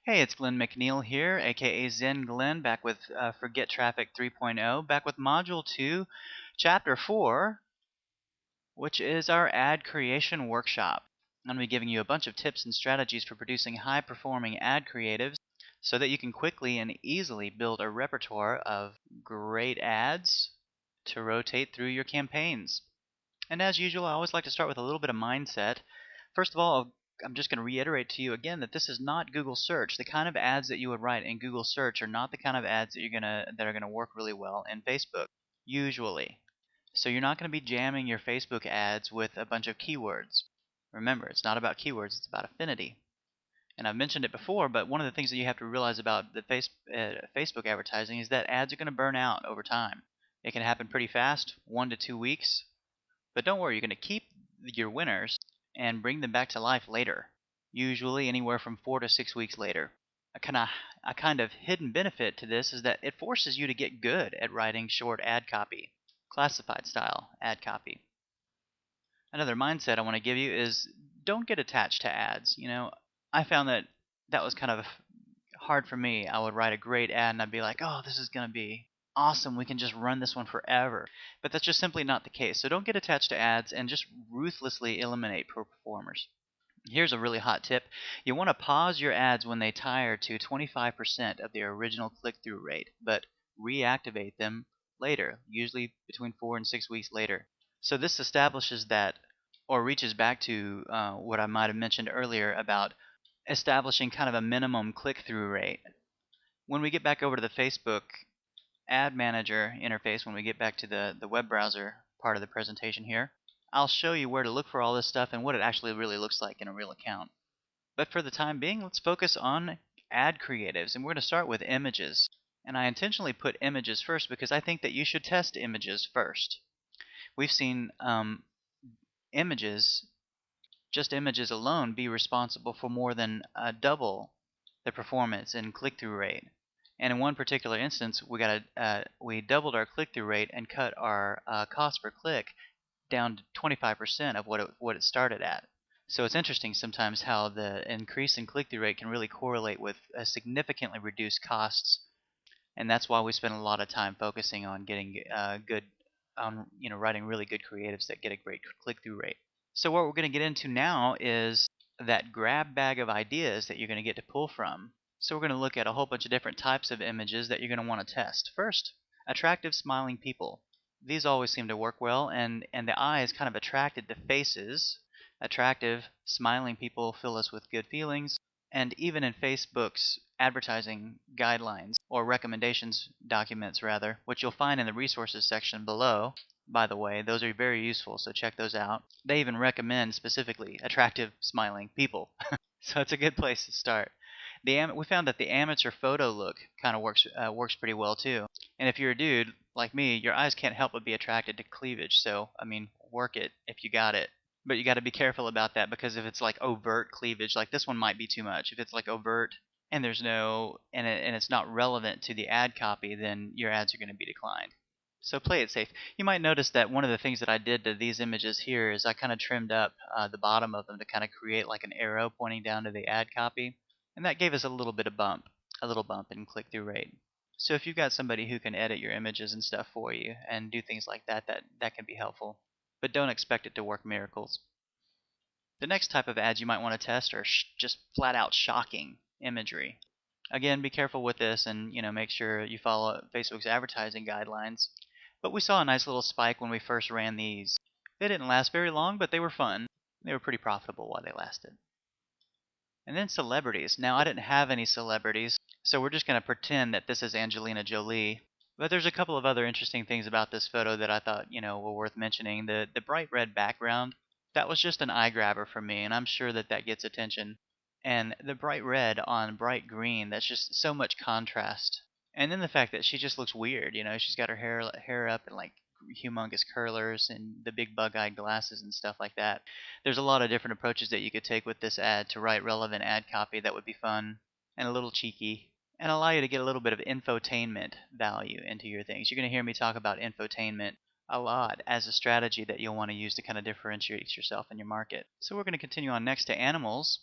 Hey, it's Glenn McNeil here, aka Zen Glenn, back with Forget Traffic 3.0, back with Module 2, Chapter 4, which is our ad creation workshop. I'm going to be giving you a bunch of tips and strategies for producing high performing ad creatives so that you can quickly and easily build a repertoire of great ads to rotate through your campaigns. And as usual, I always like to start with a little bit of mindset. First of all, I'm just going to reiterate to you again that this is not Google search. The kind of ads that you would write in Google search are not the kind of ads that are going to work really well in Facebook, usually. So you're not going to be jamming your Facebook ads with a bunch of keywords. Remember, it's not about keywords, it's about affinity. And I've mentioned it before, but one of the things that you have to realize about the Facebook advertising is that ads are going to burn out over time. It can happen pretty fast, 1 to 2 weeks. But don't worry, you're going to keep your winners and bring them back to life later, usually anywhere from 4 to 6 weeks later. A kind of hidden benefit to this is that it forces you to get good at writing short ad copy, classified style ad copy. Another mindset I want to give you is don't get attached to ads. I found that was kind of hard for me. I would write a great ad and I'd be like, oh, this is going to be awesome. We can just run this one forever. But that's just simply not the case. So don't get attached to ads and just ruthlessly eliminate poor performers. Here's a really hot tip. You want to pause your ads when they tire to 25% of their original click-through rate, but reactivate them later, usually between 4 and 6 weeks later. So this establishes that, or reaches back to what I might have mentioned earlier about establishing kind of a minimum click-through rate. When we get back over to the Facebook ad manager interface, when we get back to the web browser part of the presentation here, I'll show you where to look for all this stuff and what it actually really looks like in a real account. But for the time being, let's focus on ad creatives, and we're going to start with images. And I intentionally put images first because I think that you should test images first. We've seen images, just images alone, be responsible for more than double the performance and click-through rate. And in one particular instance, we doubled our click-through rate and cut our cost per click down to 25% of what it started at. So it's interesting sometimes how the increase in click-through rate can really correlate with significantly reduced costs, and that's why we spend a lot of time focusing on getting writing really good creatives that get a great click-through rate. So what we're going to get into now is that grab bag of ideas that you're going to get to pull from. So we're going to look at a whole bunch of different types of images that you're going to want to test. First, attractive smiling people. These always seem to work well, and the eye is kind of attracted to faces. Attractive, smiling people fill us with good feelings, and even in Facebook's advertising guidelines, or recommendations documents rather, which you'll find in the resources section below. By the way, those are very useful, so check those out. They even recommend specifically attractive, smiling people. So it's a good place to start. We found that the amateur photo look kind of works pretty well too. And if you're a dude like me, your eyes can't help but be attracted to cleavage. So I mean, work it if you got it. But you got to be careful about that, because if it's like overt cleavage, like this one might be too much. If it's like overt and it's not relevant to the ad copy, then your ads are going to be declined. So play it safe. You might notice that one of the things that I did to these images here is I kind of trimmed up the bottom of them to kind of create like an arrow pointing down to the ad copy. And that gave us a little bump in click-through rate. So if you've got somebody who can edit your images and stuff for you and do things like that, that can be helpful. But don't expect it to work miracles. The next type of ads you might want to test are just flat out shocking imagery. Again, be careful with this and make sure you follow Facebook's advertising guidelines. But we saw a nice little spike when we first ran these. They didn't last very long, but they were fun. They were pretty profitable while they lasted. And then celebrities. Now, I didn't have any celebrities, so we're just going to pretend that this is Angelina Jolie. But there's a couple of other interesting things about this photo that I thought, were worth mentioning. The bright red background, that was just an eye grabber for me, and I'm sure that gets attention. And the bright red on bright green, that's just so much contrast. And then the fact that she just looks weird, she's got her hair up in like humongous curlers and the big bug-eyed glasses and stuff like that. There's a lot of different approaches that you could take with this ad to write relevant ad copy that would be fun and a little cheeky and allow you to get a little bit of infotainment value into your things. You're going to hear me talk about infotainment a lot as a strategy that you'll want to use to kind of differentiate yourself in your market. So we're going to continue on next to animals.